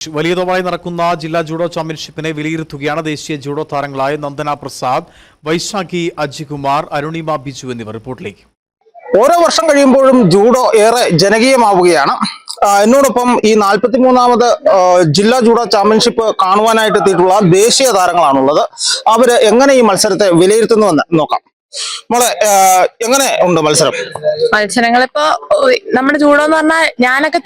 വലിയതോവായി നടക്കുന്ന ജില്ലാ ജൂഡോ ചാമ്പ്യൻഷിപ്പിനെ വിലയിരുത്തുകയാണ് ദേശീയ ജൂഡോ താരങ്ങളായ നന്ദന പ്രസാദ്, വൈശാഖി അജികുമാർ, അരുണിമ ബിജു എന്നിവർ. റിപ്പോർട്ടിലേക്ക്. ഓരോ വർഷം കഴിയുമ്പോഴും ജൂഡോ ഏറെ ജനകീയമാവുകയാണ്. എന്നോടൊപ്പം ഈ 43ാമത് ജില്ലാ ജൂഡോ ചാമ്പ്യൻഷിപ്പ് കാണുവാനായിട്ട് എത്തിയിട്ടുള്ള ദേശീയ താരങ്ങളാണുള്ളത്. അവര് എങ്ങനെ ഈ മത്സരത്തെ വിലയിരുത്തുന്നുവെന്ന് നോക്കാം. മോളെ, എങ്ങനെ ഉണ്ട് മത്സരങ്ങളിപ്പോ നമ്മുടെ ജൂഡോ എന്ന് പറഞ്ഞാൽ ഞാനൊക്കെ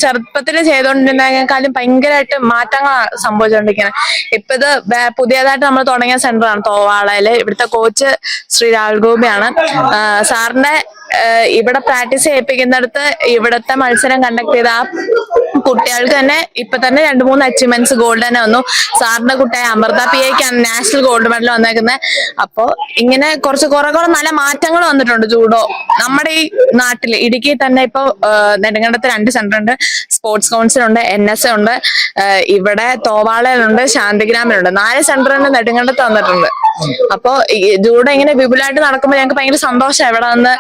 ചെറുപ്പത്തിൽ ചെയ്തോണ്ടിരുന്നതിനേക്കാളും ഭയങ്കരമായിട്ട് മാറ്റങ്ങളാണ് സംഭവിച്ചുകൊണ്ടിരിക്കുന്നത്. ഇപ്പൊ ഇത് പുതിയതായിട്ട് നമ്മൾ തുടങ്ങിയ സെന്ററാണ് തോവാളയില്. ഇവിടുത്തെ കോച്ച് ശ്രീ രാഹുൽ ഗോപിയാണ്. സാറിന്റെ ഇവിടെ പ്രാക്ടീസ് ചെയ്യിപ്പിക്കുന്നിടത്ത് ഇവിടുത്തെ മത്സരം കണ്ടക്ട് ചെയ്ത ആ കുട്ടികൾക്ക് തന്നെ ഇപ്പൊ തന്നെ 2-3 അച്ചീവ്മെന്റ്സ് ഗോൾഡ് തന്നെ വന്നു. സാറിന്റെ കുട്ടിയായ അമൃത PAയ്ക്കാണ് നാഷണൽ ഗോൾഡ് മെഡൽ വന്നേക്കുന്നത്. അപ്പോ ഇങ്ങനെ കുറച്ച് കുറെ നല്ല മാറ്റങ്ങൾ വന്നിട്ടുണ്ട് ജൂഡോ നമ്മുടെ ഈ നാട്ടില്. ഇടുക്കി തന്നെ ഇപ്പൊ നെടുങ്കണ്ടത്ത് 2 സെന്റർ ഉണ്ട്. സ്പോർട്സ് കൗൺസിൽ ഉണ്ട്, NSA ഉണ്ട്, ഇവിടെ തോവാളയിലുണ്ട്, ശാന്തിഗ്രാമിലുണ്ട്. 4 സെന്ററിന് നെടുങ്കണ്ടത്ത് വന്നിട്ടുണ്ട്. അപ്പോ ജൂഡോ ഇങ്ങനെ വിപുലമായിട്ട് നടക്കുമ്പോൾ ഞങ്ങൾക്ക് ഭയങ്കര സന്തോഷമാണ്. ഇവിടെ വന്ന്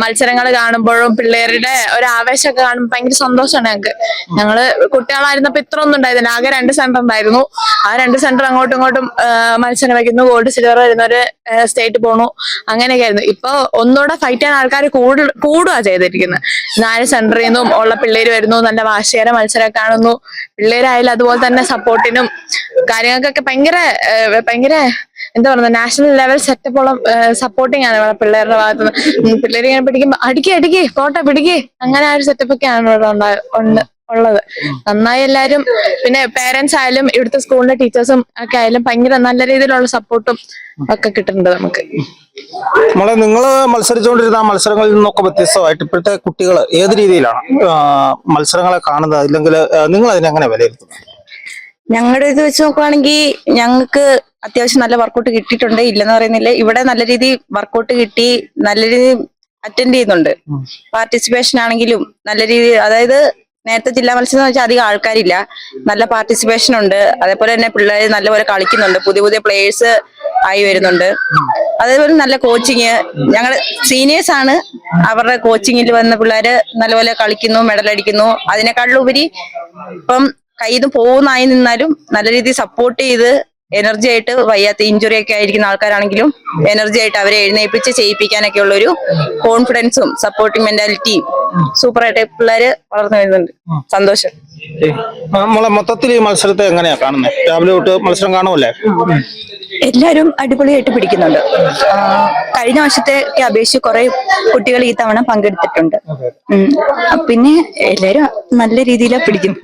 മത്സരങ്ങൾ കാണുമ്പോഴും പിള്ളേരുടെ ഒരു ആവേശമൊക്കെ കാണുമ്പോൾ ഭയങ്കര സന്തോഷമാണ് ഞങ്ങൾക്ക്. ഞങ്ങള് കുട്ടികളായിരുന്നപ്പോ ഇത്ര ഒന്നും ഉണ്ടായിരുന്നില്ല. ആകെ 2 സെന്റർ ഉണ്ടായിരുന്നു. ആ 2 സെന്റർ അങ്ങോട്ടും ഇങ്ങോട്ടും മത്സരം വയ്ക്കുന്നു. ഗോൾഡ് സിൽവർ വരുന്നവര് സ്റ്റേറ്റ് പോണു. അങ്ങനെയൊക്കെ ആയിരുന്നു. ഇപ്പൊ ഒന്നുകൂടെ ഫൈറ്റ് ചെയ്യാൻ ആൾക്കാർ കൂടുക ചെയ്തിരിക്കുന്നത്. 4 സെന്ററിൽ നിന്നും ഉള്ള പിള്ളേര് വരുന്നു. നല്ല വാശിയേറെ മത്സരം കാണുന്നു. പിള്ളേരായാലും അതുപോലെ തന്നെ സപ്പോർട്ടിനും കാര്യങ്ങൾക്കൊക്കെ ഭയങ്കര എന്താ പറയുക, നാഷണൽ ലെവൽ സെറ്റപ്പോളം സപ്പോർട്ടിങ് ആണ് ഇവിടെ പിള്ളേരുടെ ഭാഗത്തുനിന്ന്. പിള്ളേർ ഇങ്ങനെ പിടിക്കുമ്പോ അടിക്കേ കോട്ട പിടിക്കേ, അങ്ങനെ ആ ഒരു സെറ്റപ്പ് ഒക്കെയാണ് ഇവിടെ ഉള്ളത്. നന്നായി എല്ലാരും, പിന്നെ പേരൻസ് ആയാലും ഇവിടുത്തെ സ്കൂളിലെ ടീച്ചേഴ്സും ഒക്കെ ആയാലും ഭയങ്കര നല്ല രീതിയിലുള്ള സപ്പോർട്ടും ഒക്കെ കിട്ടുന്നുണ്ട് നമുക്ക്. നമ്മളെ നിങ്ങള് മത്സരിച്ചുകൊണ്ടിരുന്ന മത്സരങ്ങളിൽ നിന്നൊക്കെ വ്യത്യസ്തമായിട്ട് ഇപ്പോഴത്തെ കുട്ടികൾ ഏത് രീതിയിലാണ് മത്സരങ്ങളെ കാണുന്നത്, അല്ലെങ്കിൽ നിങ്ങൾ അതിനെങ്ങനെ വിലയിരുത്തുന്നത്? ഞങ്ങളുടെ ഇത് വെച്ച് നോക്കുവാണെങ്കിൽ ഞങ്ങൾക്ക് അത്യാവശ്യം നല്ല വർക്കൗട്ട് കിട്ടിയിട്ടുണ്ട്, ഇല്ലെന്ന് പറയുന്നില്ല. ഇവിടെ നല്ല രീതിയിൽ വർക്കൗട്ട് കിട്ടി, നല്ല രീതിയിൽ അറ്റൻഡ് ചെയ്യുന്നുണ്ട്. പാർട്ടിസിപ്പേഷൻ ആണെങ്കിലും നല്ല രീതിയിൽ, അതായത് നേരത്തെ ജില്ലാ മത്സരം എന്ന് വെച്ചാൽ അധികം ആൾക്കാരില്ല, നല്ല പാർട്ടിസിപ്പേഷൻ ഉണ്ട്. അതേപോലെ തന്നെ പിള്ളേർ നല്ലപോലെ കളിക്കുന്നുണ്ട്, പുതിയ പ്ലേയേഴ്സ് ആയി വരുന്നുണ്ട്. അതേപോലെ നല്ല കോച്ചിങ്, ഞങ്ങൾ സീനിയേഴ്സ് ആണ്, അവരുടെ കോച്ചിങ്ങിൽ വന്ന പിള്ളേര് നല്ലപോലെ കളിക്കുന്നു, മെഡൽ അടിക്കുന്നു. അതിനേക്കാളുപരി ഇപ്പം കയ്യിൽ നിന്ന് പോകുന്നായി നിന്നാലും നല്ല രീതിയിൽ സപ്പോർട്ട് ചെയ്ത് എനർജി ആയിട്ട്, വയ്യാത്ത ഇഞ്ചുറി ഒക്കെ ആയിരിക്കുന്ന ആൾക്കാരാണെങ്കിലും എനർജി ആയിട്ട് അവരെ എഴുന്നേൽപ്പിച്ച് ചെയ്യിപ്പിക്കാനൊക്കെ ഉള്ളൊരു കോൺഫിഡൻസും സപ്പോർട്ടിങ് മെന്റാലിറ്റിയും സൂപ്പറായിട്ട് പിള്ളേര് വളർന്നു വരുന്നുണ്ട്. സന്തോഷം. നമ്മളെ മൊത്തത്തിൽ ഈ മത്സരത്തെ എങ്ങനെയാ കാണുന്നത്? രാവിലെ തൊട്ട് മത്സരം കാണുമല്ലേ? എല്ലാവരും അടിപൊളിയായിട്ട് പിടിക്കുന്നുണ്ട്. കഴിഞ്ഞ വർഷത്തെ അപേക്ഷിച്ച് കുറെ കുട്ടികൾ ഈ തവണ പങ്കെടുത്തിട്ടുണ്ട്. പിന്നെ എല്ലാരും നല്ല രീതിയിലാണ് പിടിക്കുന്നത്.